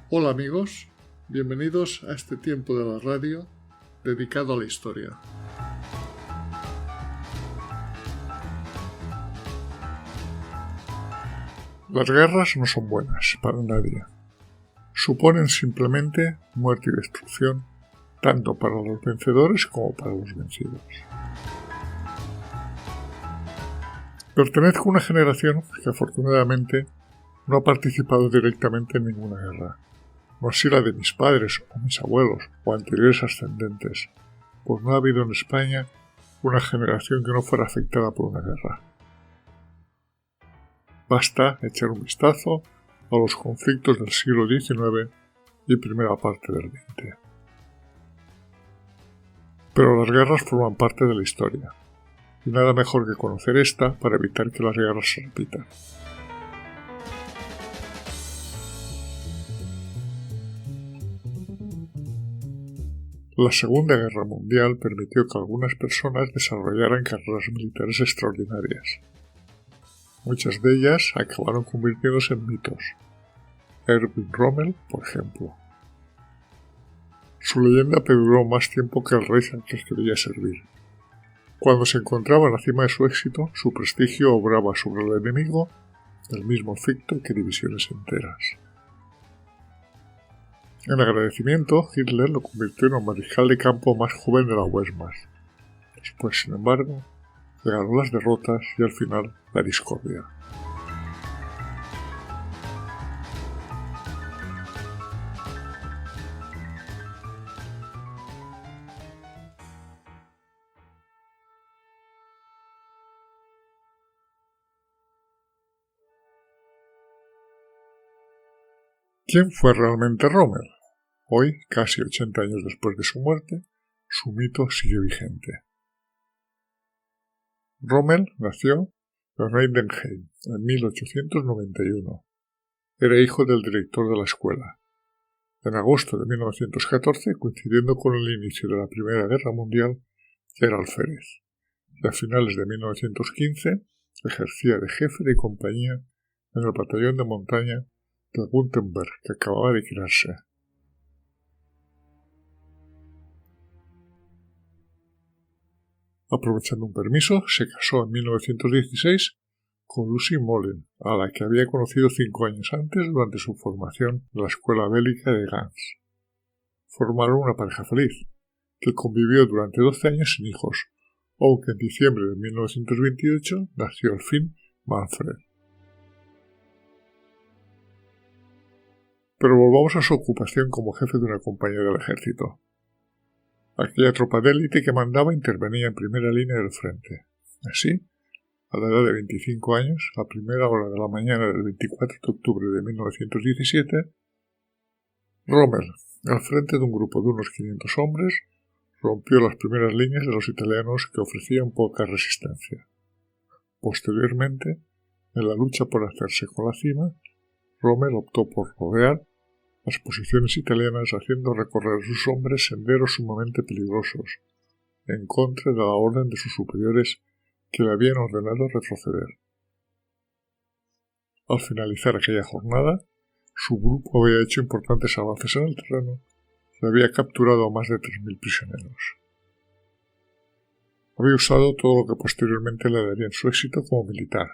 Hola amigos, bienvenidos a este tiempo de la radio dedicado a la historia. Las guerras no son buenas para nadie. Suponen simplemente muerte y destrucción, tanto para los vencedores como para los vencidos. Pertenezco a una generación que afortunadamente no ha participado directamente en ninguna guerra. No así la de mis padres o mis abuelos o anteriores ascendentes, pues no ha habido en España una generación que no fuera afectada por una guerra. Basta echar un vistazo a los conflictos del siglo XIX y primera parte del XX. Pero las guerras forman parte de la historia, y nada mejor que conocer esta para evitar que las guerras se repitan. La Segunda Guerra Mundial permitió que algunas personas desarrollaran carreras militares extraordinarias. Muchas de ellas acabaron convirtiéndose en mitos. Erwin Rommel, por ejemplo. Su leyenda perduró más tiempo que el rey al que quería servir. Cuando se encontraba en la cima de su éxito, su prestigio obraba sobre el enemigo el mismo efecto que divisiones enteras. En agradecimiento, Hitler lo convirtió en el mariscal de campo más joven de la Wehrmacht. Después, sin embargo, ganó las derrotas y al final la discordia. ¿Quién fue realmente Rommel? Hoy, casi 80 años después de su muerte, su mito sigue vigente. Rommel nació en Heidenheim en 1891. Era hijo del director de la escuela. En agosto de 1914, coincidiendo con el inicio de la Primera Guerra Mundial, ya era alférez. Y a finales de 1915 ejercía de jefe de compañía en el batallón de montaña de Gutenberg, que acababa de crearse. Aprovechando un permiso, se casó en 1916 con Lucy Mollin, a la que había conocido 5 años antes durante su formación en la escuela bélica de Gans. Formaron una pareja feliz, que convivió durante 12 años sin hijos, aunque en diciembre de 1928 nació al fin Manfred. Pero volvamos a su ocupación como jefe de una compañía del ejército. Aquella tropa de élite que mandaba intervenía en primera línea del frente. Así, a la edad de 25 años, a primera hora de la mañana del 24 de octubre de 1917, Rommel, al frente de un grupo de unos 500 hombres, rompió las primeras líneas de los italianos que ofrecían poca resistencia. Posteriormente, en la lucha por hacerse con la cima, Rommel optó por rodear las posiciones italianas haciendo recorrer a sus hombres senderos sumamente peligrosos, en contra de la orden de sus superiores que le habían ordenado retroceder. Al finalizar aquella jornada, su grupo había hecho importantes avances en el terreno y había capturado a más de 3.000 prisioneros. Había usado todo lo que posteriormente le daría su éxito como militar: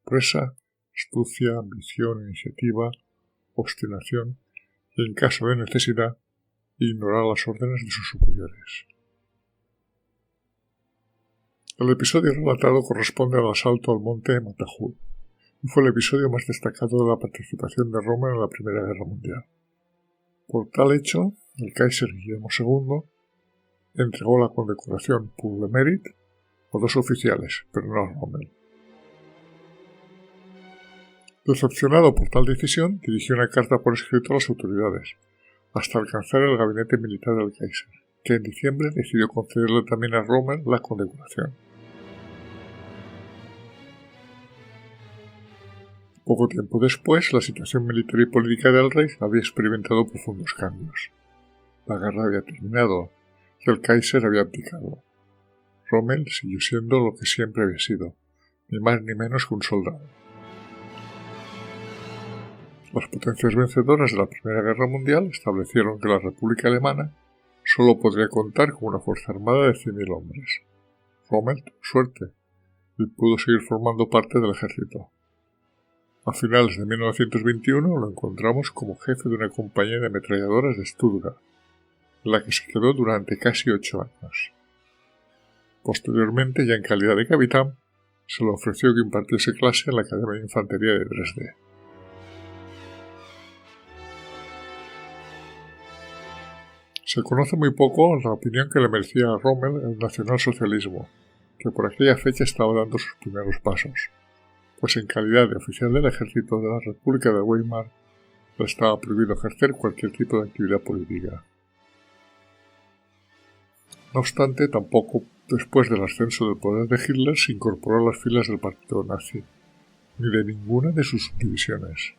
presa, astucia, ambición, iniciativa, obstinación y, en caso de necesidad, ignorar las órdenes de sus superiores. El episodio relatado corresponde al asalto al monte Matterhorn y fue el episodio más destacado de la participación de Rommel en la Primera Guerra Mundial. Por tal hecho, el Kaiser Guillermo II entregó la condecoración Pour le Mérite a 2 oficiales, pero no a Rommel. Decepcionado por tal decisión, dirigió una carta por escrito a las autoridades, hasta alcanzar el gabinete militar del Kaiser, que en diciembre decidió concederle también a Rommel la condecoración. Poco tiempo después, la situación militar y política del rey había experimentado profundos cambios. La guerra había terminado y el Kaiser había abdicado. Rommel siguió siendo lo que siempre había sido, ni más ni menos que un soldado. Las potencias vencedoras de la Primera Guerra Mundial establecieron que la República Alemana solo podría contar con una fuerza armada de 100.000 hombres. Rommel tuvo suerte y pudo seguir formando parte del ejército. A finales de 1921 lo encontramos como jefe de una compañía de ametralladoras de Stuttgart, en la que se quedó durante casi 8 años. Posteriormente, ya en calidad de capitán, se le ofreció que impartiese clase en la Academia de Infantería de Dresde. Se conoce muy poco la opinión que le merecía a Rommel el nacionalsocialismo, que por aquella fecha estaba dando sus primeros pasos, pues en calidad de oficial del ejército de la República de Weimar le estaba prohibido ejercer cualquier tipo de actividad política. No obstante, tampoco después del ascenso del poder de Hitler se incorporó a las filas del partido nazi, ni de ninguna de sus subdivisiones.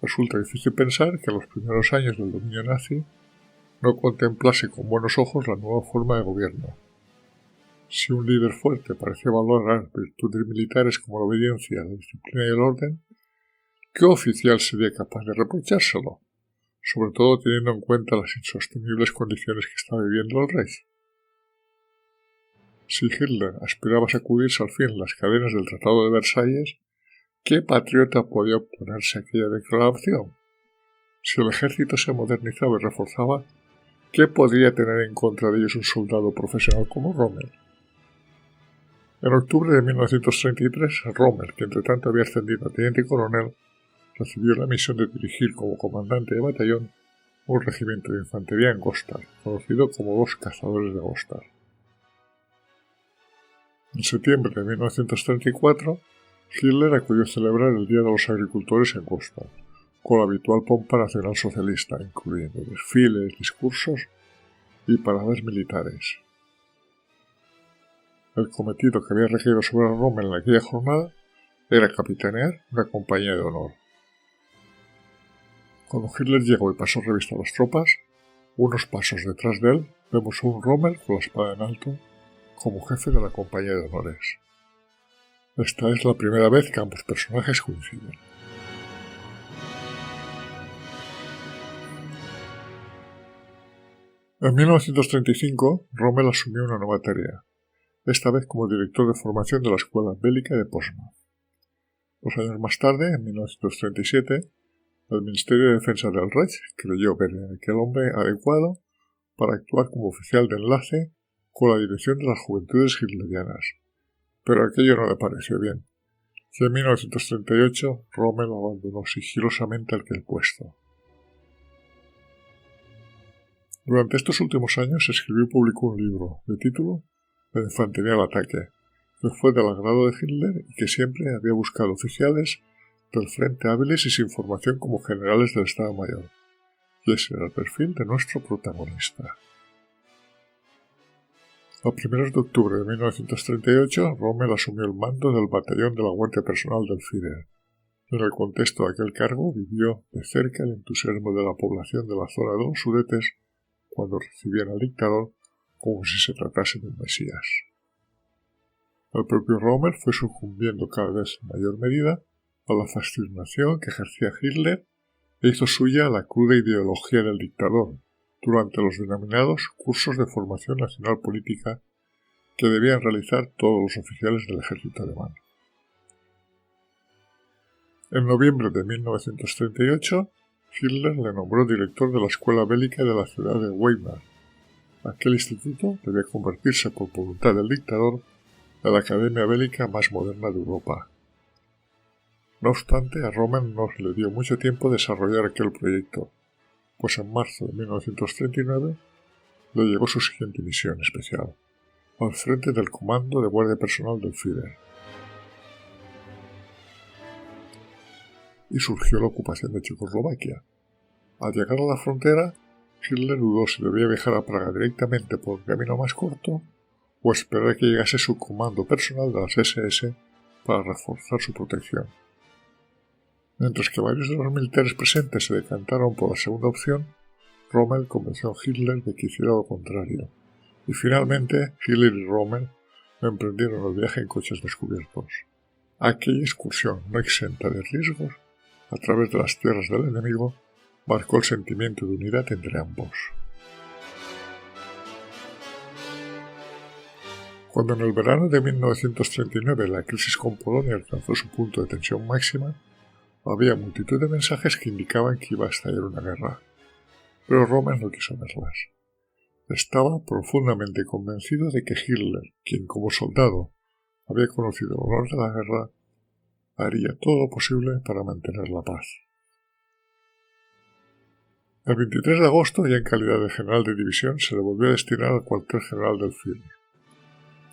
Resulta difícil pensar que en los primeros años del dominio nazi no contemplase con buenos ojos la nueva forma de gobierno. Si un líder fuerte parecía valorar virtudes militares como la obediencia, la disciplina y el orden, ¿qué oficial sería capaz de reprochárselo? Sobre todo teniendo en cuenta las insostenibles condiciones que estaba viviendo el rey. Si Hitler aspiraba a sacudirse al fin las cadenas del Tratado de Versalles, ¿qué patriota podía oponerse a aquella declaración? Si el ejército se modernizaba y reforzaba, ¿qué podría tener en contra de ellos un soldado profesional como Rommel? En octubre de 1933, Rommel, que entre tanto había ascendido a teniente coronel, recibió la misión de dirigir como comandante de batallón un regimiento de infantería en Gotha, conocido como los Cazadores de Gotha. En septiembre de 1934, Hitler acudió a celebrar el Día de los Agricultores en Gotha, con la habitual pompa nacionalsocialista, incluyendo desfiles, discursos y paradas militares. El cometido que había recaído sobre Rommel en aquella jornada era capitanear una compañía de honor. Cuando Hitler llegó y pasó revista a las tropas, unos pasos detrás de él vemos a un Rommel con la espada en alto como jefe de la compañía de honores. Esta es la primera vez que ambos personajes coinciden. En 1935, Rommel asumió una nueva tarea, esta vez como director de formación de la Escuela Bélica de Potsdam. 2 años más tarde, en 1937, el Ministerio de Defensa del Reich creyó ver en aquel hombre adecuado para actuar como oficial de enlace con la dirección de las juventudes hitlerianas, pero aquello no le pareció bien, y en 1938 Rommel abandonó sigilosamente aquel puesto. Durante estos últimos años escribió y publicó un libro de título La infantería al ataque, que fue del agrado de Hitler y que siempre había buscado oficiales del frente hábiles y sin formación como generales del Estado Mayor, y ese era el perfil de nuestro protagonista. A primeros de octubre de 1938, Rommel asumió el mando del batallón de la Guardia Personal del Führer. En el contexto de aquel cargo vivió de cerca el entusiasmo de la población de la zona de los Sudetes cuando recibían al dictador como si se tratase de un mesías. El propio Rommel fue sucumbiendo cada vez en mayor medida a la fascinación que ejercía Hitler e hizo suya la cruda ideología del dictador durante los denominados cursos de formación nacional política que debían realizar todos los oficiales del ejército alemán. En noviembre de 1938, Hitler le nombró director de la Escuela Bélica de la ciudad de Weimar. Aquel instituto debía convertirse por voluntad del dictador en la academia bélica más moderna de Europa. No obstante, a Rommel no le dio mucho tiempo desarrollar aquel proyecto, pues en marzo de 1939 le llegó su siguiente misión especial, al frente del Comando de Guardia Personal del Führer. Y surgió la ocupación de Checoslovaquia. Al llegar a la frontera, Hitler dudó si debía viajar a Praga directamente por un camino más corto o esperar a que llegase su comando personal de las SS para reforzar su protección. Mientras que varios de los militares presentes se decantaron por la segunda opción, Rommel convenció a Hitler de que hiciera lo contrario, y finalmente Hitler y Rommel emprendieron el viaje en coches descubiertos. Aquella excursión, no exenta de riesgos, a través de las tierras del enemigo, marcó el sentimiento de unidad entre ambos. Cuando en el verano de 1939 la crisis con Polonia alcanzó su punto de tensión máxima, había multitud de mensajes que indicaban que iba a estallar una guerra, pero Rommel no quiso verlas. Estaba profundamente convencido de que Hitler, quien como soldado había conocido el horror de la guerra, haría todo lo posible para mantener la paz. El 23 de agosto, ya en calidad de general de división, se le volvió a destinar al cuartel general del Führer.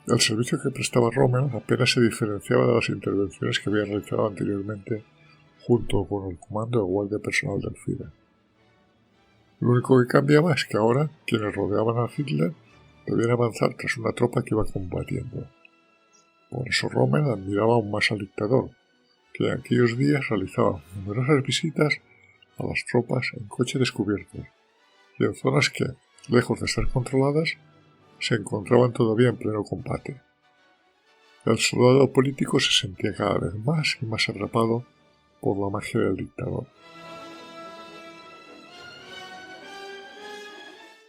El servicio que prestaba Rommel apenas se diferenciaba de las intervenciones que había realizado anteriormente junto con el comando de guardia personal del Führer. Lo único que cambiaba es que ahora quienes rodeaban a Hitler debían avanzar tras una tropa que iba combatiendo. Por eso Rommel admiraba aún más al dictador, que en aquellos días realizaba numerosas visitas a las tropas en coche descubierto y en zonas que, lejos de estar controladas, se encontraban todavía en pleno combate. El soldado político se sentía cada vez más y más atrapado por la magia del dictador.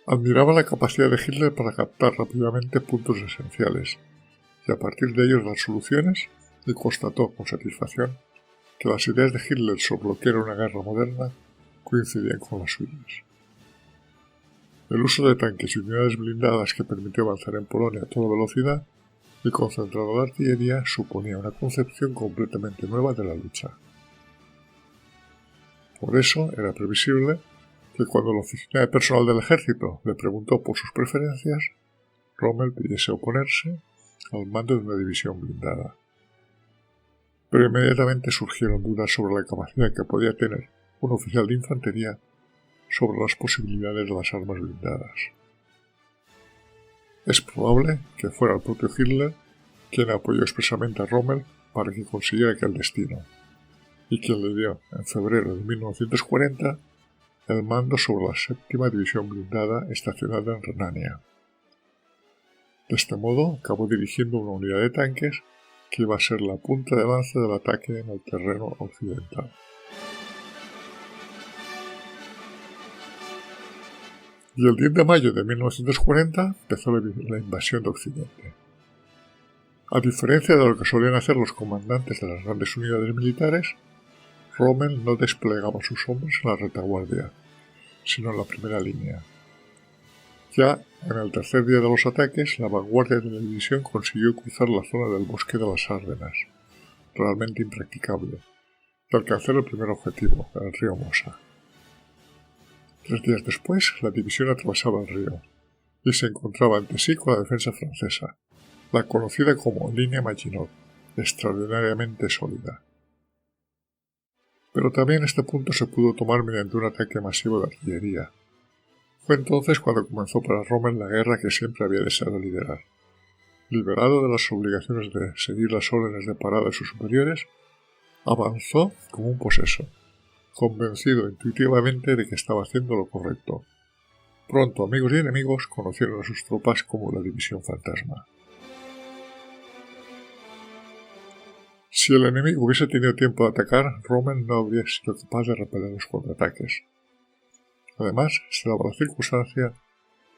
Admiraba la capacidad de Hitler para captar rápidamente puntos esenciales y a partir de ellos dar soluciones, y constató con satisfacción que las ideas de Hitler sobre lo que era una guerra moderna coincidían con las suyas. El uso de tanques y unidades blindadas que permitió avanzar en Polonia a toda velocidad y concentrar la artillería suponía una concepción completamente nueva de la lucha. Por eso era previsible que cuando la oficina de personal del ejército le preguntó por sus preferencias, Rommel pidiese oponerse al mando de una división blindada. Pero inmediatamente surgieron dudas sobre la capacidad que podía tener un oficial de infantería sobre las posibilidades de las armas blindadas. Es probable que fuera el propio Hitler quien apoyó expresamente a Rommel para que consiguiera aquel destino, y quien le dio en febrero de 1940 el mando sobre la séptima división blindada estacionada en Renania. De este modo acabó dirigiendo una unidad de tanques que iba a ser la punta de lanza del ataque en el terreno occidental. Y el 10 de mayo de 1940 empezó la invasión de Occidente. A diferencia de lo que solían hacer los comandantes de las grandes unidades militares, Rommel no desplegaba a sus hombres en la retaguardia, sino en la primera línea. Ya en el tercer día de los ataques, la vanguardia de la división consiguió cruzar la zona del bosque de las Ardenas, realmente impracticable, y alcanzar el primer objetivo, el río Mosa. 3 días después, la división atravesaba el río y se encontraba ante sí con la defensa francesa, la conocida como Línea Maginot, extraordinariamente sólida. Pero también este punto se pudo tomar mediante un ataque masivo de artillería. Fue entonces cuando comenzó para Rommel la guerra que siempre había deseado liderar. Liberado de las obligaciones de seguir las órdenes de parada de sus superiores, avanzó como un poseso, convencido intuitivamente de que estaba haciendo lo correcto. Pronto amigos y enemigos conocieron a sus tropas como la División Fantasma. Si el enemigo hubiese tenido tiempo de atacar, Rommel no habría sido capaz de repeler los contraataques. Además, se daba la circunstancia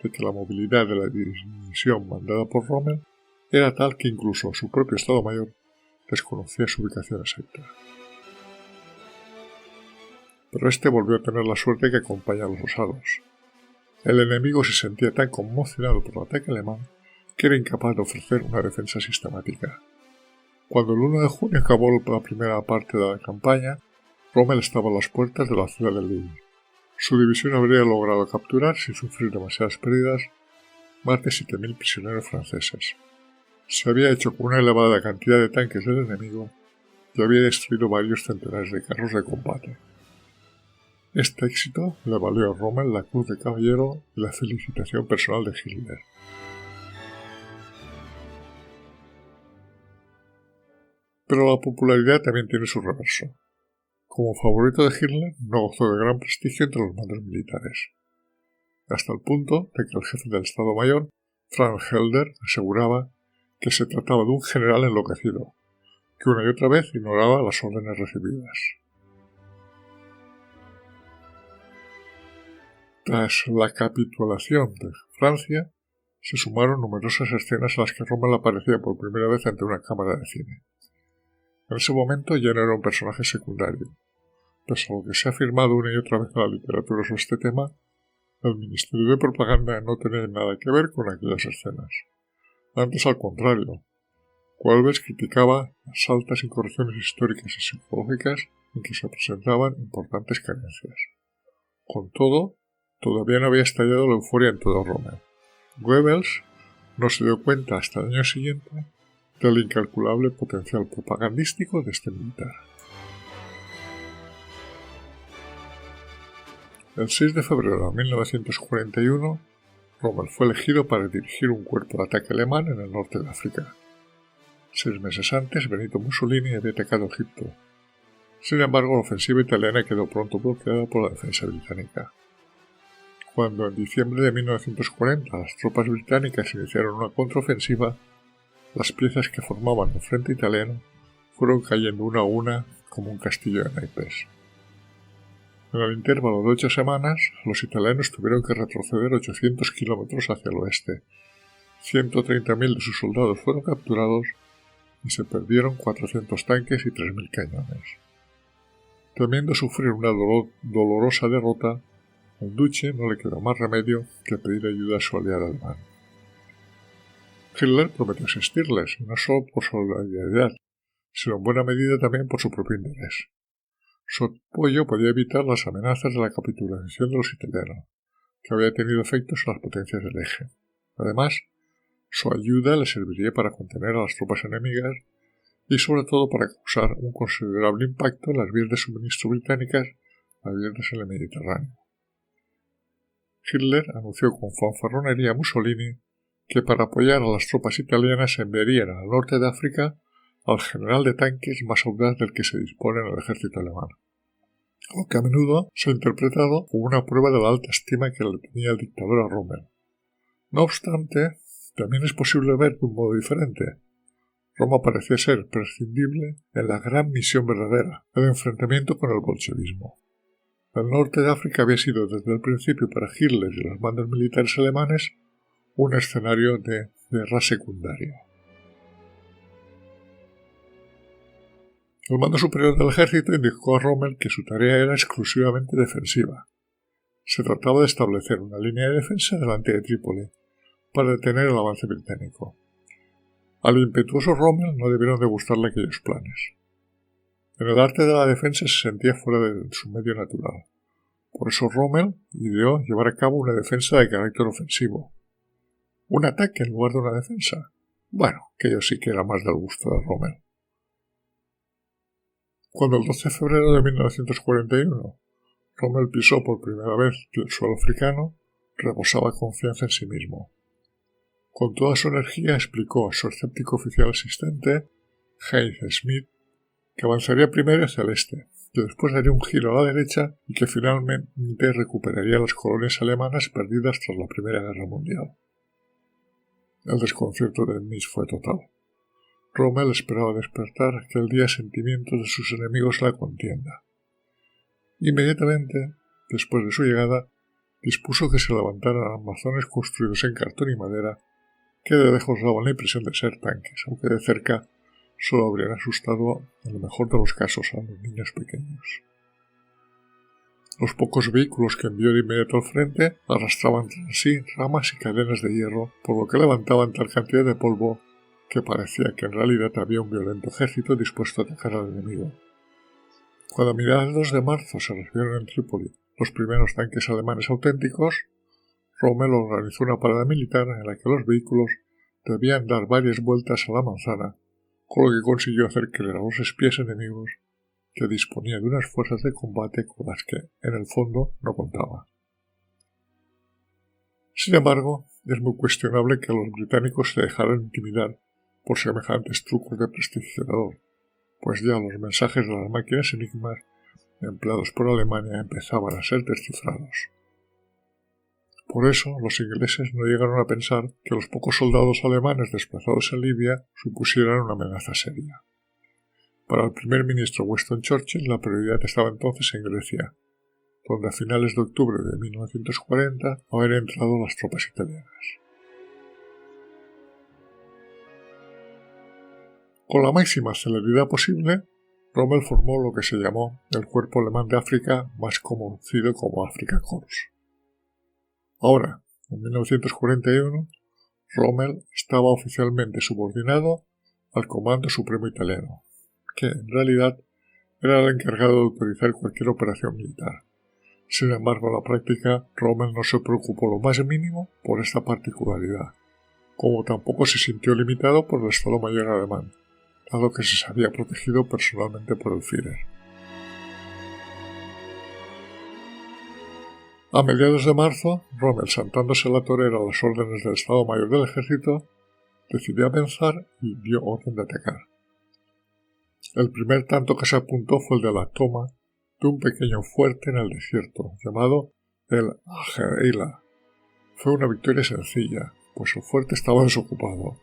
de que la movilidad de la división mandada por Rommel era tal que incluso su propio Estado Mayor desconocía su ubicación exacta. Pero este volvió a tener la suerte que acompaña a los osados. El enemigo se sentía tan conmocionado por el ataque alemán que era incapaz de ofrecer una defensa sistemática. Cuando el 1 de junio acabó la primera parte de la campaña, Rommel estaba a las puertas de la ciudad de Lille. Su división habría logrado capturar, sin sufrir demasiadas pérdidas, más de 7.000 prisioneros franceses. Se había hecho con una elevada cantidad de tanques del enemigo y había destruido varios centenares de carros de combate. Este éxito le valió a Rommel la Cruz de Caballero y la felicitación personal de Hitler. Pero la popularidad también tiene su reverso. Como favorito de Hitler, no gozó de gran prestigio entre los mandos militares, hasta el punto de que el jefe del Estado Mayor, Franz Helder, aseguraba que se trataba de un general enloquecido, que una y otra vez ignoraba las órdenes recibidas. Tras la capitulación de Francia, se sumaron numerosas escenas en las que Rommel aparecía por primera vez ante una cámara de cine. En ese momento ya no era un personaje secundario. Pese a lo que se ha afirmado una y otra vez en la literatura sobre este tema, el Ministerio de Propaganda no tenía nada que ver con aquellas escenas. Antes, al contrario, Welbers criticaba las altas incorrecciones históricas y psicológicas en que se presentaban importantes carencias. Con todo, todavía no había estallado la euforia en todo Rommel. Goebbels no se dio cuenta hasta el año siguiente del incalculable potencial propagandístico de este militar. El 6 de febrero de 1941, Rommel fue elegido para dirigir un cuerpo de ataque alemán en el norte de África. 6 meses antes, Benito Mussolini había atacado Egipto. Sin embargo, la ofensiva italiana quedó pronto bloqueada por la defensa británica. Cuando en diciembre de 1940 las tropas británicas iniciaron una contraofensiva, las piezas que formaban el frente italiano fueron cayendo una a una como un castillo de naipes. En el intervalo de 8 semanas, los italianos tuvieron que retroceder 800 kilómetros hacia el oeste. 130.000 de sus soldados fueron capturados y se perdieron 400 tanques y 3.000 cañones. Temiendo sufrir una dolorosa derrota, al duque no le quedó más remedio que pedir ayuda a su aliado alemán. Hitler prometió asistirles, no solo por solidaridad, sino en buena medida también por su propio interés. Su apoyo podía evitar las amenazas de la capitulación de los italianos, que había tenido efectos en las potencias del eje. Además, su ayuda le serviría para contener a las tropas enemigas y sobre todo para causar un considerable impacto en las vías de suministro británicas abiertas en el Mediterráneo. Hitler anunció con fanfarronería a Mussolini que para apoyar a las tropas italianas enviarían al norte de África al general de tanques más audaz del que se dispone en el ejército alemán, lo que a menudo se ha interpretado como una prueba de la alta estima que le tenía el dictador a Rommel. No obstante, también es posible ver de un modo diferente. Roma parecía ser prescindible en la gran misión verdadera, el enfrentamiento con el bolchevismo. El norte de África había sido desde el principio para Hitler y los mandos militares alemanes un escenario de guerra secundaria. El mando superior del ejército indicó a Rommel que su tarea era exclusivamente defensiva. Se trataba de establecer una línea de defensa delante de Trípoli para detener el avance británico. Al impetuoso Rommel no debieron de gustarle aquellos planes. En el arte de la defensa se sentía fuera de su medio natural. Por eso Rommel ideó llevar a cabo una defensa de carácter ofensivo. ¿Un ataque en lugar de una defensa? Bueno, aquello sí que era más del gusto de Rommel. Cuando el 12 de febrero de 1941 Rommel pisó por primera vez el suelo africano, rebosaba confianza en sí mismo. Con toda su energía explicó a su escéptico oficial asistente, Heinz Schmidt, que avanzaría primero hacia el este, que después daría un giro a la derecha y que finalmente recuperaría las colonias alemanas perdidas tras la Primera Guerra Mundial. El desconcierto de Schmidt fue total. Rommel esperaba despertar aquel día sentimientos de sus enemigos en la contienda. Inmediatamente, después de su llegada, dispuso que se levantaran armazones construidos en cartón y madera que de lejos daban la impresión de ser tanques, aunque de cerca solo habrían asustado, en lo mejor de los casos, a los niños pequeños. Los pocos vehículos que envió de inmediato al frente arrastraban tras sí ramas y cadenas de hierro, por lo que levantaban tal cantidad de polvo que parecía que en realidad había un violento ejército dispuesto a atacar al enemigo. Cuando a mediados de marzo se recibieron en Trípoli los primeros tanques alemanes auténticos, Rommel organizó una parada militar en la que los vehículos debían dar varias vueltas a la manzana, con lo que consiguió hacer creer a los espías enemigos que disponía de unas fuerzas de combate con las que, en el fondo, no contaba. Sin embargo, es muy cuestionable que los británicos se dejaran intimidar por semejantes trucos de prestidigitador, pues ya los mensajes de las máquinas enigmas empleados por Alemania empezaban a ser descifrados. Por eso, los ingleses no llegaron a pensar que los pocos soldados alemanes desplazados en Libia supusieran una amenaza seria. Para el primer ministro Winston Churchill, la prioridad estaba entonces en Grecia, donde a finales de octubre de 1940 habían entrado las tropas italianas. Con la máxima celeridad posible, Rommel formó lo que se llamó el Cuerpo Alemán de África, más conocido como Afrika Korps. Ahora, en 1941, Rommel estaba oficialmente subordinado al Comando Supremo Italiano, que en realidad era el encargado de autorizar cualquier operación militar. Sin embargo, en la práctica, Rommel no se preocupó lo más mínimo por esta particularidad, como tampoco se sintió limitado por el Estado Mayor alemán, dado que se había protegido personalmente por el Führer. A mediados de marzo, Rommel, saltándose la torera a las órdenes del Estado Mayor del Ejército, decidió avanzar y dio orden de atacar. El primer tanto que se apuntó fue el de la toma de un pequeño fuerte en el desierto, llamado el Al-Ghaila. Fue una victoria sencilla, pues el fuerte estaba desocupado,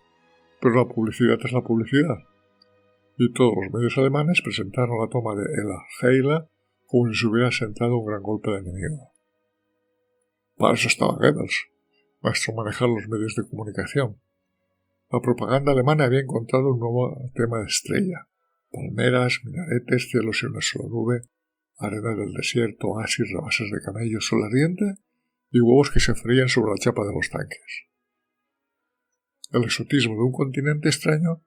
pero la publicidad es la publicidad, y todos los medios alemanes presentaron la toma de el Al-Ghaila como si se hubiera sentado un gran golpe de enemigo. Para eso estaba Goebbels, maestro en manejar los medios de comunicación. La propaganda alemana había encontrado un nuevo tema de estrella: palmeras, minaretes, cielos y una sola nube, arena del desierto, oasis, rebases de camellos, sol ardiente y huevos que se frían sobre la chapa de los tanques. El exotismo de un continente extraño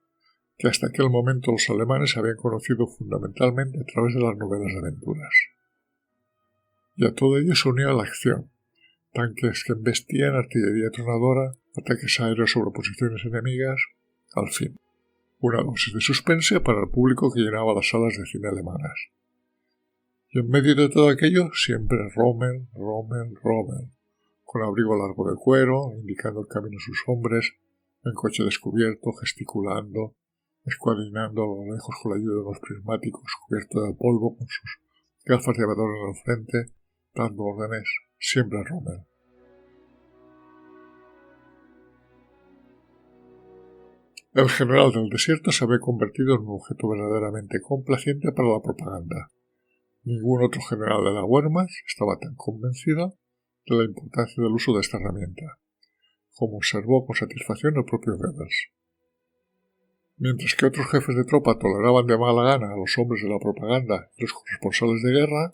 que hasta aquel momento los alemanes habían conocido fundamentalmente a través de las novelas de aventuras. Y a todo ello se unía la acción: tanques que embestían, artillería tronadora, ataques aéreos sobre posiciones enemigas, al fin, una dosis de suspense para el público que llenaba las salas de cine alemanas. Y en medio de todo aquello, siempre Rommel, con abrigo largo de cuero, indicando el camino a sus hombres, en coche descubierto, gesticulando, escuadrinando a lo lejos con la ayuda de unos prismáticos, cubierto de polvo, con sus gafas de aviador en el frente, dando órdenes, siempre Rommel. El general del desierto se había convertido en un objeto verdaderamente complaciente para la propaganda. Ningún otro general de la Wehrmacht estaba tan convencido de la importancia del uso de esta herramienta, como observó con satisfacción el propio Goebbels. Mientras que otros jefes de tropa toleraban de mala gana a los hombres de la propaganda y los corresponsales de guerra,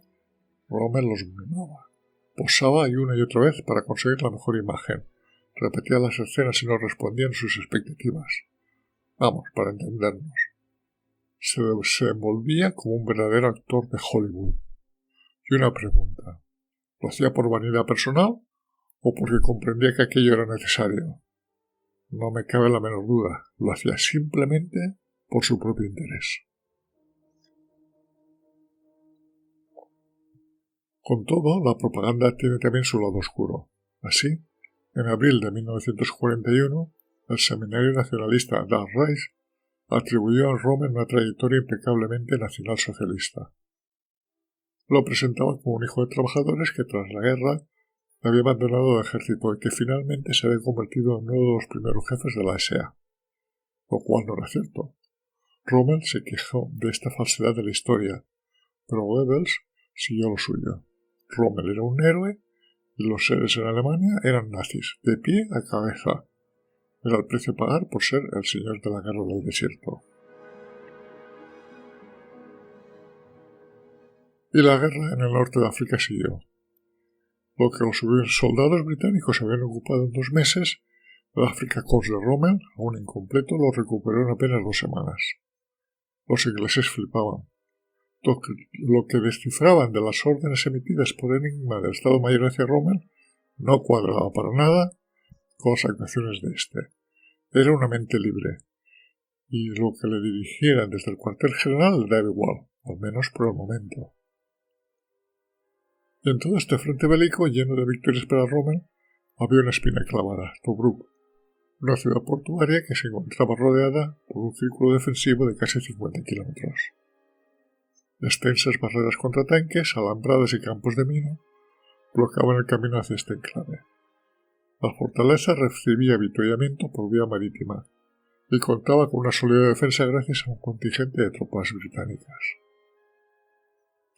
Rommel los mimaba. Posaba una y otra vez para conseguir la mejor imagen, repetía las escenas y no respondían a sus expectativas. Vamos, para entendernos. Se envolvía como un verdadero actor de Hollywood. Y una pregunta: ¿lo hacía por vanidad personal o porque comprendía que aquello era necesario? No me cabe la menor duda, lo hacía simplemente por su propio interés. Con todo, la propaganda tiene también su lado oscuro. Así, en abril de 1941, el seminario nacionalista Das Reich atribuyó a Rommel una trayectoria impecablemente nacionalsocialista. Lo presentaba como un hijo de trabajadores que tras la guerra había abandonado el ejército y que finalmente se había convertido en uno de los primeros jefes de la SA, lo cual no era cierto. Rommel se quejó de esta falsedad de la historia, pero Goebbels siguió lo suyo. Rommel era un héroe y los seres en Alemania eran nazis, de pie a cabeza. Era el precio a pagar por ser el señor de la guerra del desierto. Y la guerra en el norte de África siguió. Lo que los soldados británicos habían ocupado en 2 meses, el Afrika Korps de Rommel, aún incompleto, lo recuperó en apenas 2 semanas. Los ingleses flipaban. Lo que descifraban de las órdenes emitidas por Enigma del Estado Mayor hacia Rommel no cuadraba para nada con las actuaciones de este. Era una mente libre, y lo que le dirigieran desde el cuartel general le daba igual, al menos por el momento. Y en todo este frente bélico, lleno de victorias para Rommel, había una espina clavada: Tobruk, una ciudad portuaria que se encontraba rodeada por un círculo defensivo de casi 50 kilómetros. Extensas barreras contra tanques, alambradas y campos de mina bloqueaban el camino hacia este enclave. La fortaleza recibía avituallamiento por vía marítima y contaba con una sólida defensa gracias a un contingente de tropas británicas.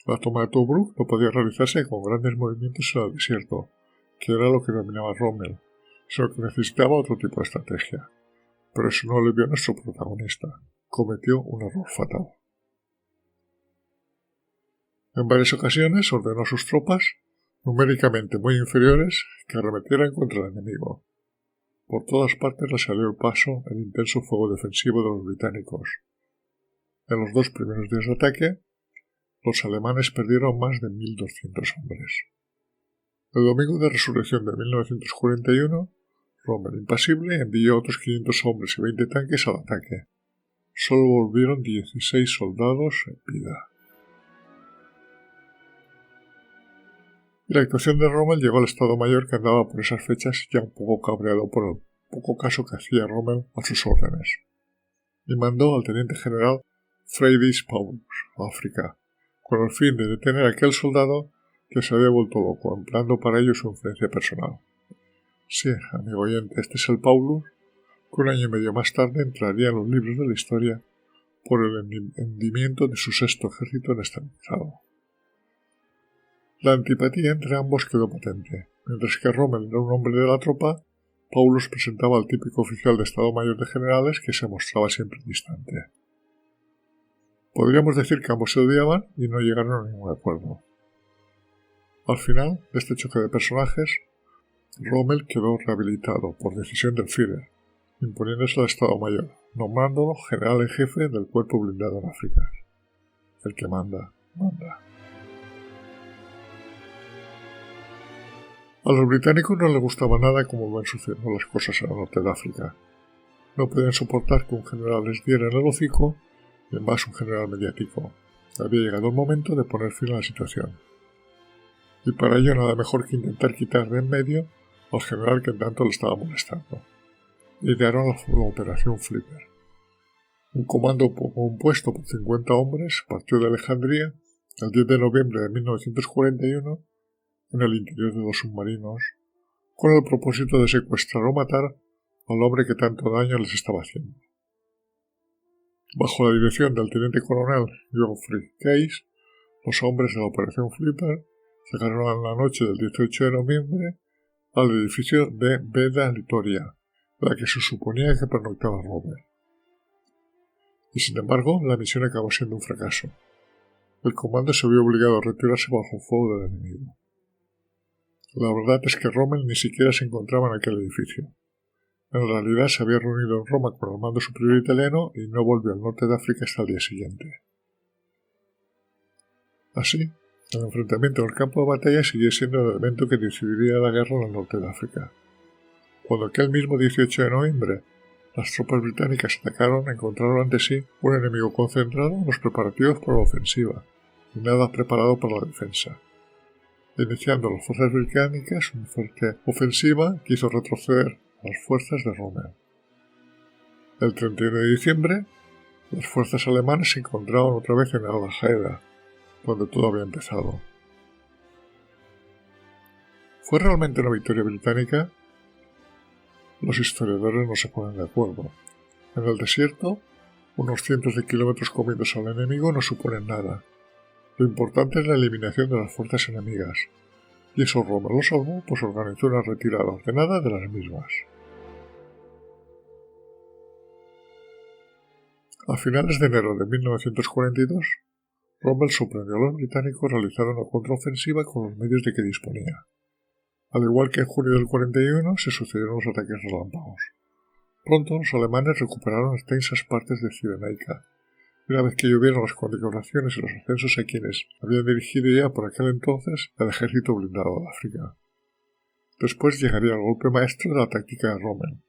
La toma de Tobruk no podía realizarse con grandes movimientos en el desierto, que era lo que dominaba Rommel, sino que necesitaba otro tipo de estrategia. Pero eso no le vio a nuestro protagonista. Cometió un error fatal. En varias ocasiones ordenó a sus tropas, numéricamente muy inferiores, que arremetieran contra el enemigo. Por todas partes le salió al paso el intenso fuego defensivo de los británicos. En los 2 primeros días de ataque, los alemanes perdieron más de 1.200 hombres. El domingo de resurrección de 1941, Rommel, impasible, envió otros 500 hombres y 20 tanques al ataque. Solo volvieron 16 soldados en vida. Y la actuación de Rommel llegó al Estado Mayor, que andaba por esas fechas ya un poco cabreado por el poco caso que hacía Rommel a sus órdenes, y mandó al teniente general Freydis Paulus a África, con el fin de detener a aquel soldado que se había vuelto loco, empleando para ello su influencia personal. Sí, amigo oyente, este es el Paulus que 1 año y medio más tarde entraría en los libros de la historia por el hundimiento de su 6º ejército en estado. La antipatía entre ambos quedó patente. Mientras que Rommel era un hombre de la tropa, Paulus presentaba al típico oficial de Estado Mayor de Generales que se mostraba siempre distante. Podríamos decir que ambos se odiaban y no llegaron a ningún acuerdo. Al final de este choque de personajes, Rommel quedó rehabilitado por decisión del Führer, imponiéndose al Estado Mayor, nombrándolo general en jefe del cuerpo blindado en África. El que manda, manda. A los británicos no les gustaba nada cómo iban sucediendo las cosas en el norte de África. No podían soportar que un general les diera en el hocico, y más un general mediático. Había llegado el momento de poner fin a la situación. Y para ello nada mejor que intentar quitar de en medio al general que tanto le estaba molestando. Idearon la operación Flipper. Un comando compuesto por 50 hombres partió de Alejandría el 10 de noviembre de 1941 en el interior de 2 submarinos, con el propósito de secuestrar o matar al hombre que tanto daño les estaba haciendo. Bajo la dirección del teniente coronel Geoffrey Case, los hombres de la operación Flipper llegaron en la noche del 18 de noviembre al edificio de Beda Litoria, la que se suponía que pernoctaba Rommel. Y sin embargo, la misión acabó siendo un fracaso. El comando se vio obligado a retirarse bajo el fuego del enemigo. La verdad es que Rommel ni siquiera se encontraba en aquel edificio. En realidad se había reunido en Roma con el mando superior italiano y no volvió al norte de África hasta el día siguiente. Así, el enfrentamiento en el campo de batalla siguió siendo el elemento que decidiría la guerra en el norte de África. Cuando aquel mismo 18 de noviembre las tropas británicas atacaron, encontraron ante sí un enemigo concentrado en los preparativos para la ofensiva y nada preparado para la defensa, iniciando las fuerzas británicas una fuerte ofensiva que hizo retroceder a las fuerzas de Rommel. El 31 de diciembre, las fuerzas alemanas se encontraban otra vez en Al-Haida, donde todo había empezado. ¿Fue realmente una victoria británica? Los historiadores no se ponen de acuerdo. En el desierto, unos cientos de kilómetros comidos al enemigo no suponen nada. Lo importante es la eliminación de las fuerzas enemigas, y eso Rommel lo salvó, pues organizó una retirada ordenada de las mismas. A finales de enero de 1942, Rommel sorprendió a los británicos realizando una contraofensiva con los medios de que disponía. Al igual que en junio del 41, se sucedieron los ataques relámpagos. Pronto los alemanes recuperaron extensas partes de Cirenaica, y una vez que llovieron las condecoraciones y los ascensos a quienes habían dirigido ya por aquel entonces el ejército blindado de África. Después llegaría el golpe maestro de la táctica de Rommel.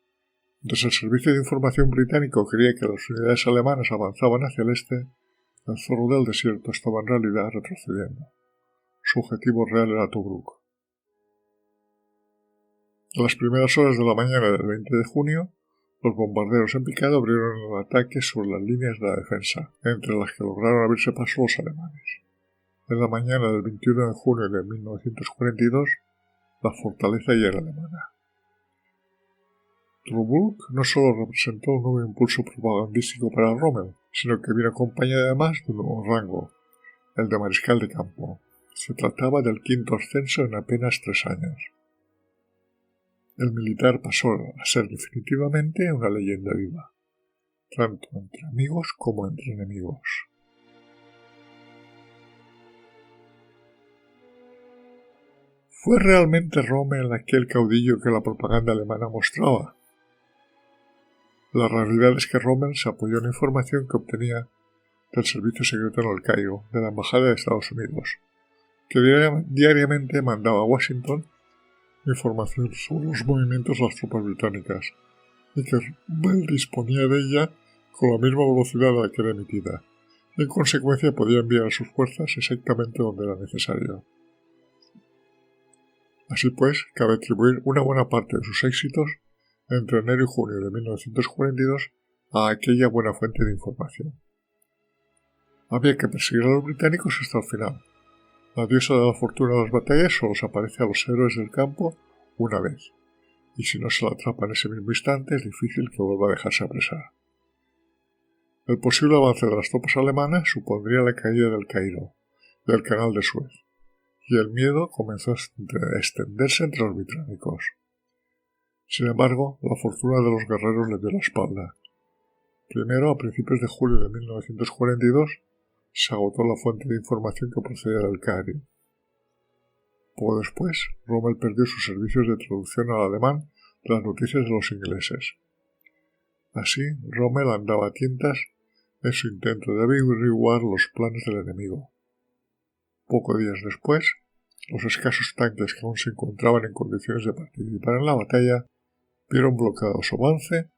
Mientras el servicio de información británico creía que las unidades alemanas avanzaban hacia el este, el zorro del desierto estaba en realidad retrocediendo. Su objetivo real era Tobruk. A las primeras horas de la mañana del 20 de junio, los bombarderos en picado abrieron el ataque sobre las líneas de la defensa, entre las que lograron abrirse paso los alemanes. En la mañana del 21 de junio de 1942, la fortaleza ya era alemana. Tobruk no solo representó un nuevo impulso propagandístico para Rommel, sino que vino acompañado además de un nuevo rango, el de mariscal de campo. Se trataba del 5º ascenso en apenas 3 años. El militar pasó a ser definitivamente una leyenda viva, tanto entre amigos como entre enemigos. ¿Fue realmente Rommel aquel caudillo que la propaganda alemana mostraba? La realidad es que Rommel se apoyó en la información que obtenía del servicio secreto en El Cairo, de la Embajada de Estados Unidos, que diariamente mandaba a Washington información sobre los movimientos de las tropas británicas, y que Rommel disponía de ella con la misma velocidad a la que era emitida, y en consecuencia podía enviar a sus fuerzas exactamente donde era necesario. Así pues, cabe atribuir una buena parte de sus éxitos entre enero y junio de 1942 a aquella buena fuente de información. Había que perseguir a los británicos hasta el final. La diosa de la fortuna de las batallas solo se aparece a los héroes del campo una vez, y si no se la atrapa en ese mismo instante es difícil que vuelva a dejarse apresar. El posible avance de las tropas alemanas supondría la caída del Cairo, del canal de Suez, y el miedo comenzó a extenderse entre los británicos. Sin embargo, la fortuna de los guerreros les dio la espalda. Primero, a principios de julio de 1942, se agotó la fuente de información que procedía del Cairo. Poco después, Rommel perdió sus servicios de traducción al alemán de las noticias de los ingleses. Así, Rommel andaba a tientas en su intento de averiguar los planes del enemigo. Pocos días después, los escasos tanques que aún se encontraban en condiciones de participar en la batalla vieron bloqueado su avance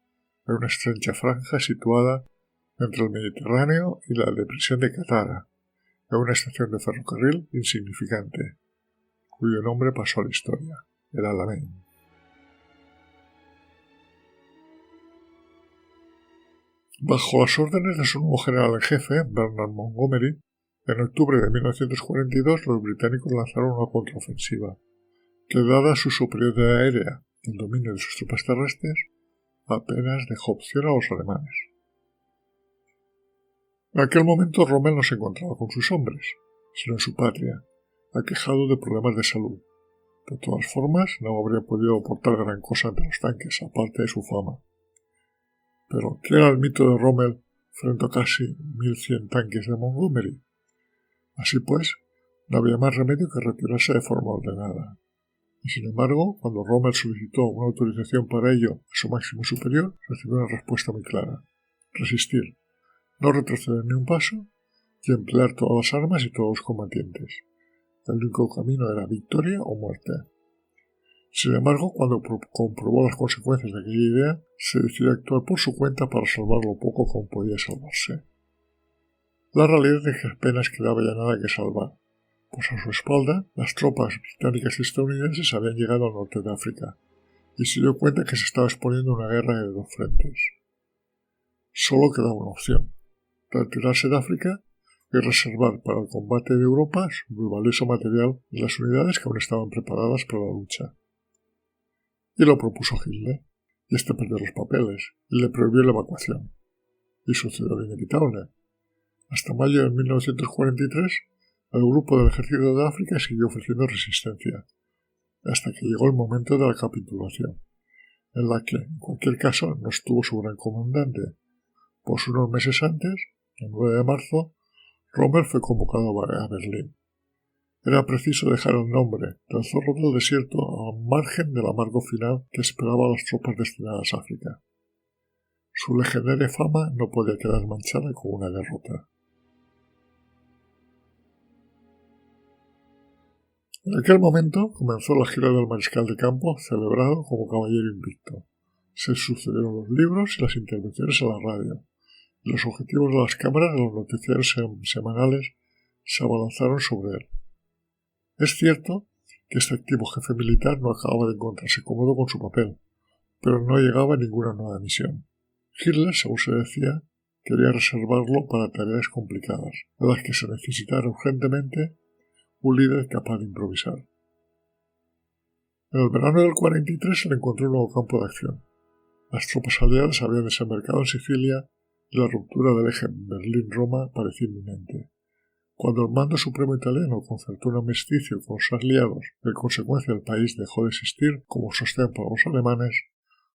en una estrecha franja situada entre el Mediterráneo y la depresión de Catara, en una estación de ferrocarril insignificante, cuyo nombre pasó a la historia, el Alamein. Bajo las órdenes de su nuevo general en jefe, Bernard Montgomery, en octubre de 1942 los británicos lanzaron una contraofensiva, que dada su superioridad aérea y el dominio de sus tropas terrestres, apenas dejó opción a los alemanes. En aquel momento Rommel no se encontraba con sus hombres, sino en su patria, aquejado de problemas de salud. De todas formas, no habría podido aportar gran cosa ante los tanques, aparte de su fama. Pero, ¿qué era el mito de Rommel frente a casi 1100 tanques de Montgomery? Así pues, no había más remedio que retirarse de forma ordenada. Y sin embargo, cuando Rommel solicitó una autorización para ello a su máximo superior, recibió una respuesta muy clara: resistir, no retroceder ni un paso y emplear todas las armas y todos los combatientes. El único camino era victoria o muerte. Sin embargo, cuando comprobó las consecuencias de aquella idea, se decidió a actuar por su cuenta para salvar lo poco que aún podía salvarse. La realidad es que apenas quedaba ya nada que salvar, pues a su espalda las tropas británicas y estadounidenses habían llegado al norte de África, y se dio cuenta que se estaba exponiendo una guerra de dos frentes. Solo quedaba una opción: retirarse de África y reservar para el combate de Europa su valioso material y las unidades que aún estaban preparadas para la lucha. Y lo propuso Hitler, y este perdió los papeles y le prohibió la evacuación. Y sucedió lo inevitable. Hasta mayo de 1943, el grupo del ejército de África siguió ofreciendo resistencia, hasta que llegó el momento de la capitulación, en la que, en cualquier caso, no estuvo su gran comandante, pues unos meses antes, el 9 de marzo, Rommel fue convocado a Berlín. Era preciso dejar el nombre del zorro del desierto al margen del amargo final que esperaba a las tropas destinadas a África. Su legendaria fama no podía quedar manchada con una derrota. En aquel momento comenzó la gira del mariscal de campo, celebrado como caballero invicto. Se sucedieron los libros y las intervenciones en la radio, y los objetivos de las cámaras de los noticiarios semanales se abalanzaron sobre él. Es cierto que este activo jefe militar no acababa de encontrarse cómodo con su papel, pero no llegaba a ninguna nueva misión. Hitler, según se decía, quería reservarlo para tareas complicadas, en las que se necesitara urgentemente un líder capaz de improvisar. En el verano del 43 se le encontró un nuevo campo de acción. Las tropas aliadas habían desembarcado en Sicilia y la ruptura del eje Berlín-Roma parecía inminente, Cuando el mando supremo italiano concertó un armisticio con los aliados y en consecuencia el país dejó de existir como sostén para los alemanes,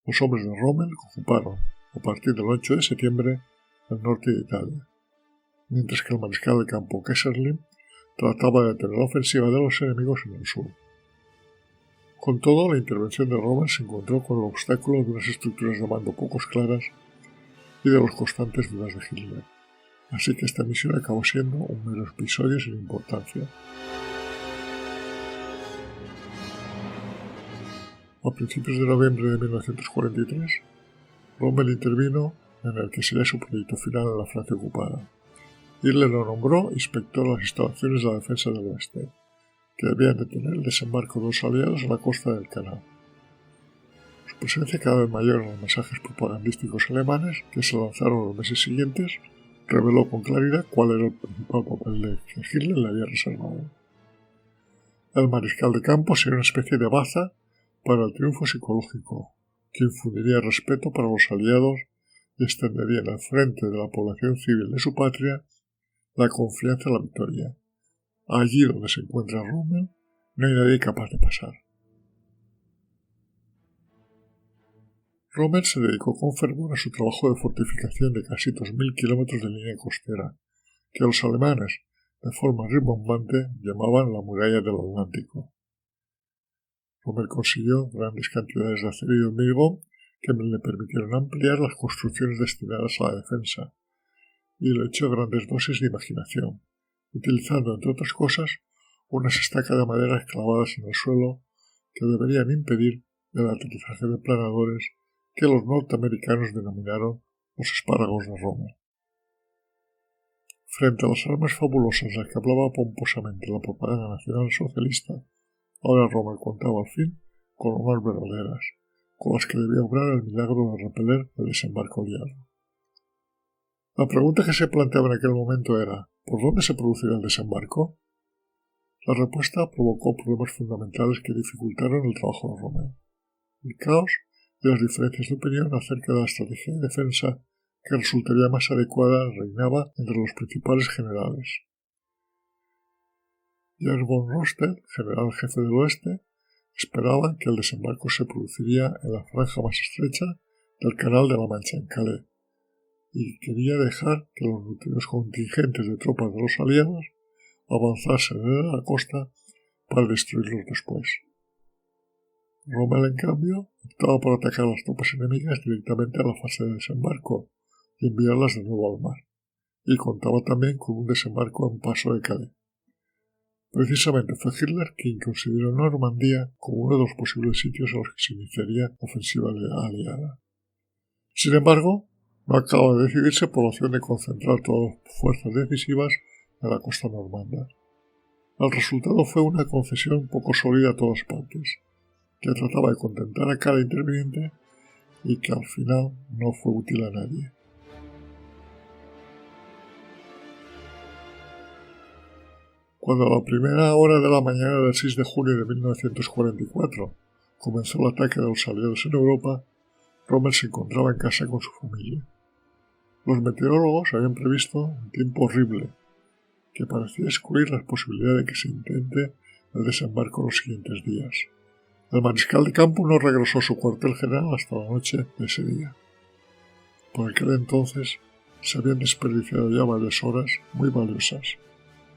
los hombres de Rommel ocuparon, a partir del 8 de septiembre, el norte de Italia, mientras que el mariscal de campo Kesselring trataba de detener la ofensiva de los enemigos en el sur. Con todo, la intervención de Rommel se encontró con el obstáculo de unas estructuras de mando poco claras y de los constantes dudas de Hitler, así que esta misión acabó siendo un mero episodio sin importancia. A principios de noviembre de 1943, Rommel intervino en el que sería su proyecto final en la Francia ocupada. Hitler lo nombró inspector de las instalaciones de la defensa del oeste, que debían detener el desembarco de los aliados en la costa del canal. Su presencia cada vez mayor en los mensajes propagandísticos alemanes que se lanzaron los meses siguientes reveló con claridad cuál era el principal papel que Hitler le había reservado. El mariscal de campo sería una especie de baza para el triunfo psicológico, que infundiría respeto para los aliados y extendería en el frente de la población civil de su patria la confianza en la victoria. Allí donde se encuentra Rommel, no hay nadie capaz de pasar. Rommel se dedicó con fervor a su trabajo de fortificación de casi 2000 kilómetros de línea costera, que los alemanes, de forma rimbombante, llamaban la muralla del Atlántico. Rommel consiguió grandes cantidades de acero y hormigón que le permitieron ampliar las construcciones destinadas a la defensa, y le echó grandes dosis de imaginación, utilizando, entre otras cosas, unas estacas de madera clavadas en el suelo que deberían impedir el aterrizaje de planadores que los norteamericanos denominaron los espárragos de Rommel. Frente a las armas fabulosas de las que hablaba pomposamente la propaganda nacional socialista, ahora Rommel contaba al fin con armas verdaderas, con las que debía obrar el milagro de repeler el desembarco aliado. La pregunta que se planteaba en aquel momento era: ¿por dónde se producirá el desembarco? La respuesta provocó problemas fundamentales que dificultaron el trabajo de Rommel. El caos y las diferencias de opinión acerca de la estrategia de defensa que resultaría más adecuada reinaba entre los principales generales. Ernst von Rosted, general jefe del oeste, esperaba que el desembarco se produciría en la franja más estrecha del Canal de la Mancha, en Calais, y quería dejar que los nutridos contingentes de tropas de los aliados avanzasen desde la costa para destruirlos después. Rommel, en cambio, optaba por atacar a las tropas enemigas directamente a la fase de desembarco y enviarlas de nuevo al mar, y contaba también con un desembarco en Paso de Calais. Precisamente fue Hitler quien consideró Normandía como uno de los posibles sitios a los que se iniciaría la ofensiva aliada. Sin embargo, no acaba de decidirse por la opción de concentrar todas las fuerzas decisivas en la costa normanda. El resultado fue una concesión poco sólida a todas partes, que trataba de contentar a cada interviniente y que al final no fue útil a nadie. Cuando a la primera hora de la mañana del 6 de junio de 1944 comenzó el ataque de los aliados en Europa, Rommel se encontraba en casa con su familia. Los meteorólogos habían previsto un tiempo horrible, que parecía excluir la posibilidad de que se intente el desembarco en los siguientes días. El mariscal de campo no regresó a su cuartel general hasta la noche de ese día. Por aquel entonces se habían desperdiciado ya varias horas muy valiosas,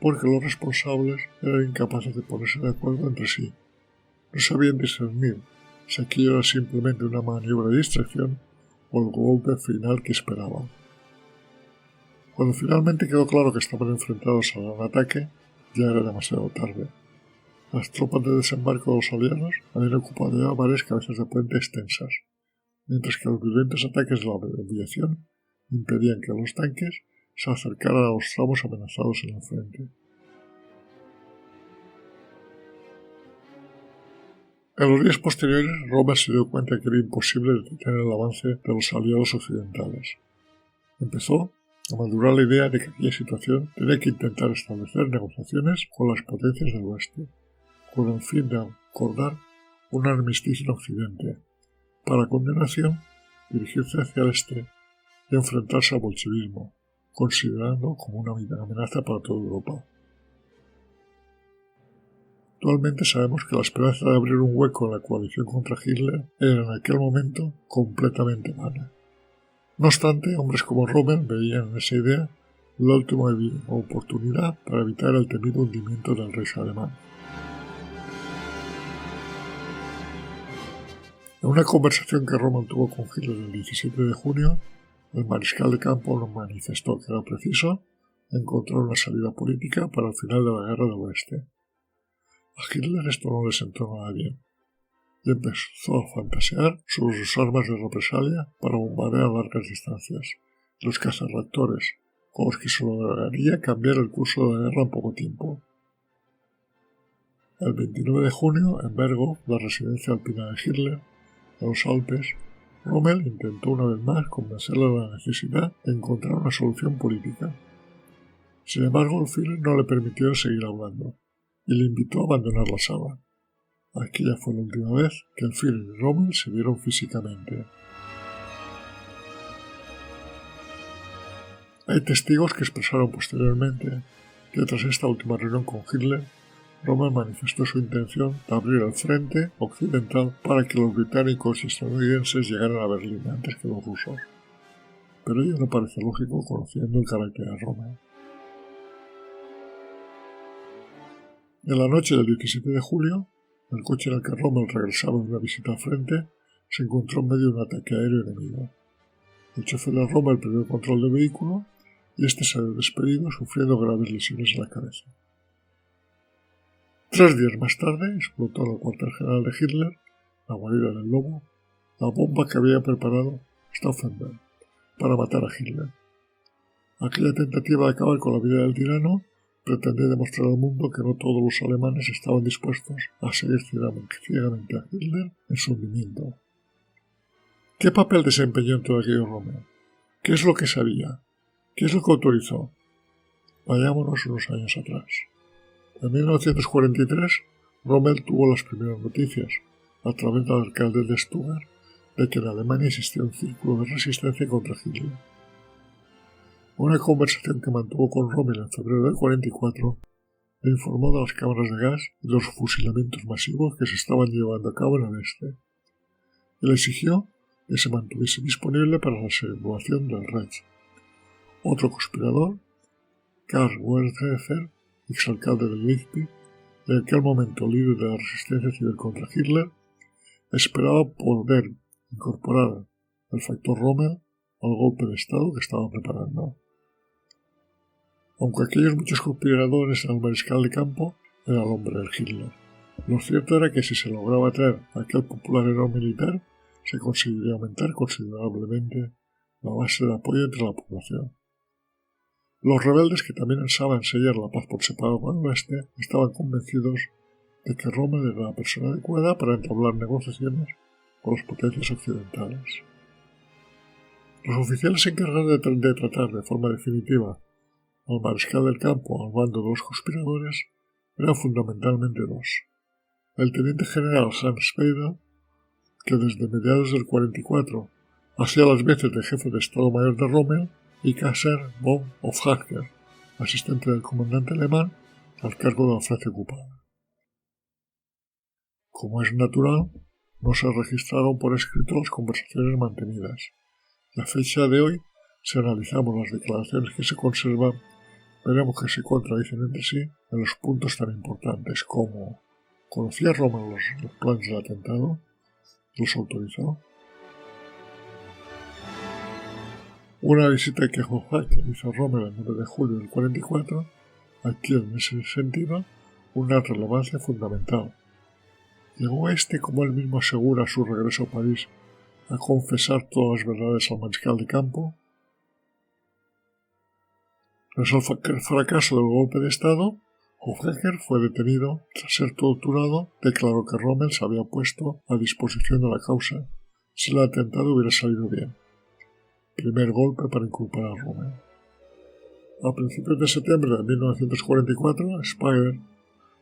porque los responsables eran incapaces de ponerse de acuerdo entre sí. No sabían discernir si aquello era simplemente una maniobra de distracción o el golpe final que esperaban. Cuando finalmente quedó claro que estaban enfrentados a un ataque, ya era demasiado tarde. Las tropas de desembarco de los aliados habían ocupado ya varias cabezas de puente extensas, mientras que los violentos ataques de la aviación impedían que los tanques se acercaran a los tramos amenazados en el frente. En los días posteriores, Rommel se dio cuenta que era imposible detener el avance de los aliados occidentales. Empezó a madurar la idea de que aquella situación tenía que intentar establecer negociaciones con las potencias del oeste, con el fin de acordar un armisticio en Occidente, para a continuación dirigirse hacia el este y enfrentarse al bolchevismo, considerando como una amenaza para toda Europa. Actualmente sabemos que la esperanza de abrir un hueco en la coalición contra Hitler era en aquel momento completamente vana. No obstante, hombres como Rommel veían en esa idea la última oportunidad para evitar el temido hundimiento del Reich alemán. En una conversación que Rommel tuvo con Hitler el 17 de junio, el mariscal de campo nos manifestó que era preciso encontrar una salida política para el final de la Guerra del Oeste. A Hitler esto no le sentó nada bien, y empezó a fantasear sobre sus armas de represalia para bombardear a largas distancias, y los cazarreactores, con los que se lograría cambiar el curso de la guerra en poco tiempo. El 29 de junio, en Bergo, la residencia alpina de Hitler, en los Alpes, Rommel intentó una vez más convencerle de la necesidad de encontrar una solución política. Sin embargo, el Führer no le permitió seguir hablando y le invitó a abandonar la sala. Aquella fue la última vez que el Führer y Rommel se vieron físicamente. Hay testigos que expresaron posteriormente que tras esta última reunión con Hitler, Rommel manifestó su intención de abrir el frente occidental para que los británicos y estadounidenses llegaran a Berlín antes que los rusos. Pero ello no parece lógico conociendo el carácter de Rommel. En la noche del 17 de julio, el coche en el que Rommel regresaba de una visita al frente se encontró en medio de un ataque aéreo enemigo. El chofer de Rommel perdió el control del vehículo y este se había despedido sufriendo graves lesiones en la cabeza. 3 días más tarde explotó en el cuartel general de Hitler, la guarida del Lobo, la bomba que había preparado Stauffenberg para matar a Hitler. Aquella tentativa de acabar con la vida del tirano pretendía demostrar al mundo que no todos los alemanes estaban dispuestos a seguir ciegamente a Hitler en su hundimiento. ¿Qué papel desempeñó en todo aquello Rommel? ¿Qué es lo que sabía? ¿Qué es lo que autorizó? Vayámonos unos años atrás. En 1943, Rommel tuvo las primeras noticias, a través del alcalde de Stuttgart, de que en Alemania existía un círculo de resistencia contra Hitler. Una conversación que mantuvo con Rommel en febrero del 44 le informó de las cámaras de gas y de los fusilamientos masivos que se estaban llevando a cabo en el este, y le exigió que se mantuviese disponible para la evacuación del Reich. Otro conspirador, Karl Werthefer, exalcalde de Leipzig, en aquel momento líder de la resistencia civil contra Hitler, esperaba poder incorporar el factor Rommel al golpe de Estado que estaba preparando. Aunque aquellos muchos conspiradores al mariscal de campo era el hombre del Hitler, lo cierto era que si se lograba traer a aquel popular héroe militar, se conseguiría aumentar considerablemente la base de apoyo entre la población. Los rebeldes, que también ansiaban sellar la paz por separado con el oeste, estaban convencidos de que Rommel era la persona adecuada para entablar negociaciones con las potencias occidentales. Los oficiales encargados de tratar de forma definitiva al mariscal del campo al bando de los conspiradores eran fundamentalmente dos: el teniente general Hans Speidel, que desde mediados del 44 hacía las veces de jefe de Estado Mayor de Rommel, y Kaiser von Hofhacker, asistente del comandante alemán al cargo de la Francia ocupada. Como es natural, no se registraron por escrito las conversaciones mantenidas. A fecha de hoy, si analizamos las declaraciones que se conservan, veremos que se contradicen entre sí en los puntos tan importantes como: ¿conocía Rommel los planes del atentado? ¿Los autorizó? Una visita que Hofhacker hizo a Rommel el 9 de julio del 44 adquiere en ese sentido una relevancia fundamental. Llegó como él mismo asegura a su regreso a París, a confesar todas las verdades al mariscal de campo. Tras el fracaso del golpe de Estado, Hofhacker fue detenido. Tras ser torturado, declaró que Rommel se había puesto a disposición de la causa si el atentado hubiera salido bien. Primer golpe para inculpar a Rommel. A principios de septiembre de 1944, Speidel,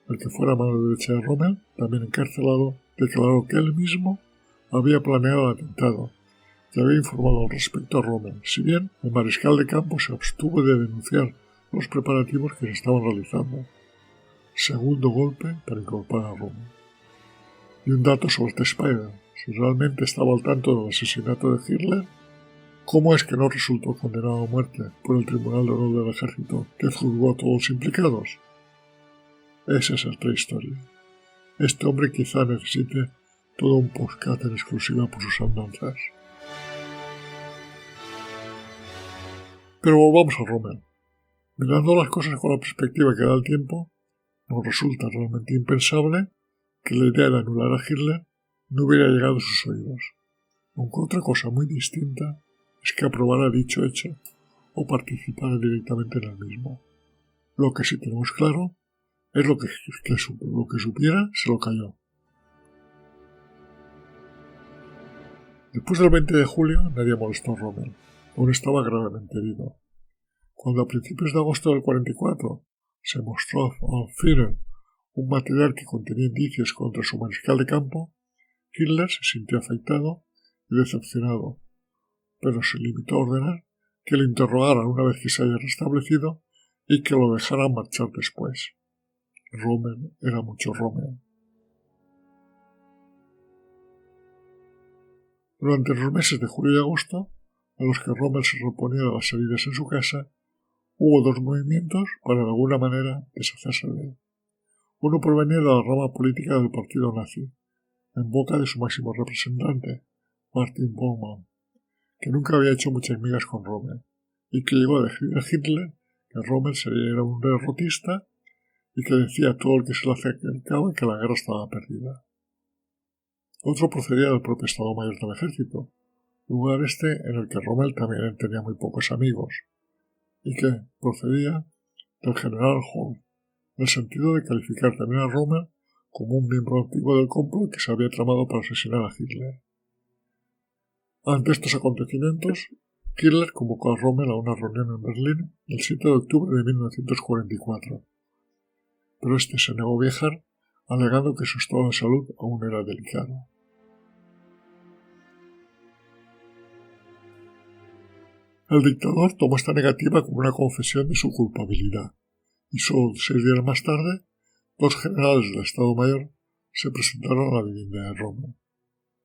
el que fuera mano derecha de Rommel, también encarcelado, declaró que él mismo había planeado el atentado que había informado al respecto a Rommel, si bien el mariscal de campo se abstuvo de denunciar los preparativos que se estaban realizando. Segundo golpe para incorporar a Rommel. Y un dato sobre este Spider: si realmente estaba al tanto del asesinato de Hitler, ¿cómo es que no resultó condenado a muerte por el Tribunal de Honor del Ejército que juzgó a todos los implicados? Esa es otra historia. Este hombre quizá necesite todo un podcast en exclusiva por sus andanzas. Pero volvamos a Rommel. Mirando las cosas con la perspectiva que da el tiempo, nos resulta realmente impensable que la idea de anular a Hitler no hubiera llegado a sus oídos, aunque otra cosa muy distinta es que aprobara dicho hecho o participara directamente en el mismo. Lo que sí tenemos claro es lo que supiera se lo cayó. Después del 20 de julio nadie molestó a Rommel, aún estaba gravemente herido. Cuando a principios de agosto del 44 se mostró a Führer un material que contenía indicios contra su mariscal de campo, Hitler se sintió afectado y decepcionado, pero se limitó a ordenar que le interrogaran una vez que se haya restablecido y que lo dejaran marchar después. Rommel era mucho Rommel. Durante los meses de julio y agosto, en los que Rommel se reponía de las heridas en su casa, hubo dos movimientos para de alguna manera deshacerse de él. Uno provenía de la rama política del partido nazi, en boca de su máximo representante, Martin Bormann, que nunca había hecho muchas migas con Rommel, y que llegó a decir a Hitler que Rommel era un derrotista y que decía a todo el que se le acercaba que la guerra estaba perdida. Otro procedía del propio Estado Mayor del Ejército, lugar en el que Rommel también tenía muy pocos amigos, y que procedía del general Hall, en el sentido de calificar también a Rommel como un miembro activo del complot que se había tramado para asesinar a Hitler. Ante estos acontecimientos, Hitler convocó a Rommel a una reunión en Berlín el 7 de octubre de 1944, pero este se negó a viajar, alegando que su estado de salud aún era delicado. El dictador tomó esta negativa como una confesión de su culpabilidad, y solo 6 días más tarde, dos generales del Estado Mayor se presentaron a la vivienda de Rommel.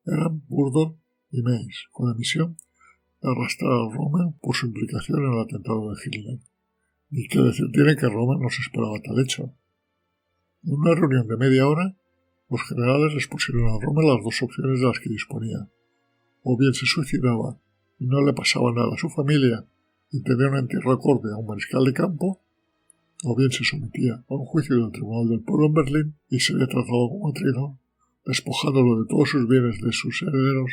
Eran Burdo y Meis, con la misión de arrastrar a Rommel por su implicación en el atentado de Hitler. Y que decir tiene que Rommel no se esperaba tal hecho. En una reunión de media hora, los generales les pusieron a Rommel las dos opciones de las que disponía. O bien se suicidaba y no le pasaba nada a su familia y tenía un entierro acorde a un mariscal de campo, o bien se sometía a un juicio del Tribunal del Pueblo en Berlín y sería tratado como traidor, despojándolo de todos sus bienes de sus herederos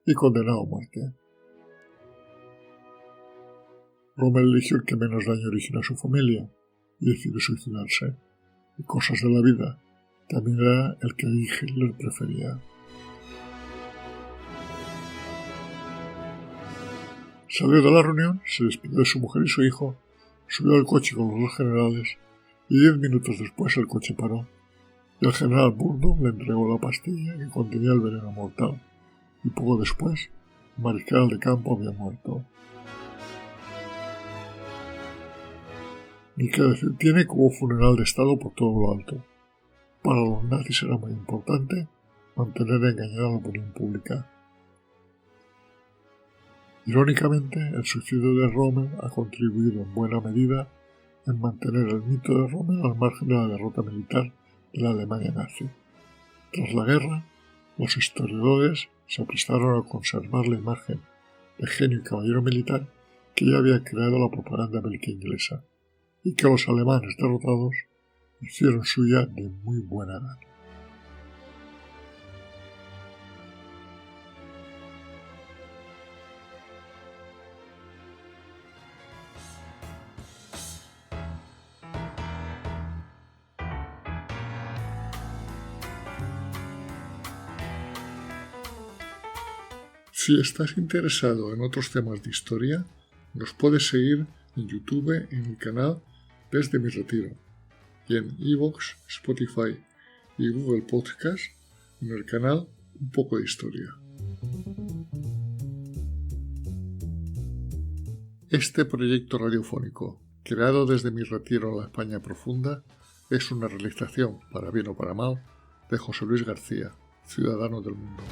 y condenado a muerte. Rommel eligió el que menos daño origina a su familia y decidió suicidarse. Y cosas de la vida, también era el que Hitler prefería. Salió de la reunión, se despidió de su mujer y su hijo, subió al coche con los dos generales y 10 minutos después el coche paró y el general Burdo le entregó la pastilla que contenía el veneno mortal y poco después el mariscal de campo había muerto. Ni que decir tiene que hubo funeral de Estado por todo lo alto. Para los nazis era muy importante mantener engañada a la opinión pública. Irónicamente, el suicidio de Rommel ha contribuido en buena medida en mantener el mito de Rommel al margen de la derrota militar de la Alemania nazi. Tras la guerra, los historiadores se prestaron a conservar la imagen de genio y caballero militar que ya había creado la propaganda bélica inglesa, y que los alemanes derrotados hicieron suya de muy buena gana. Si estás interesado en otros temas de historia, nos puedes seguir en YouTube en el canal Desde mi Retiro y en iVoox, Spotify y Google Podcast en el canal Un poco de Historia. Este proyecto radiofónico, creado desde mi retiro en la España profunda, es una realización, para bien o para mal, de José Luis García, ciudadano del mundo.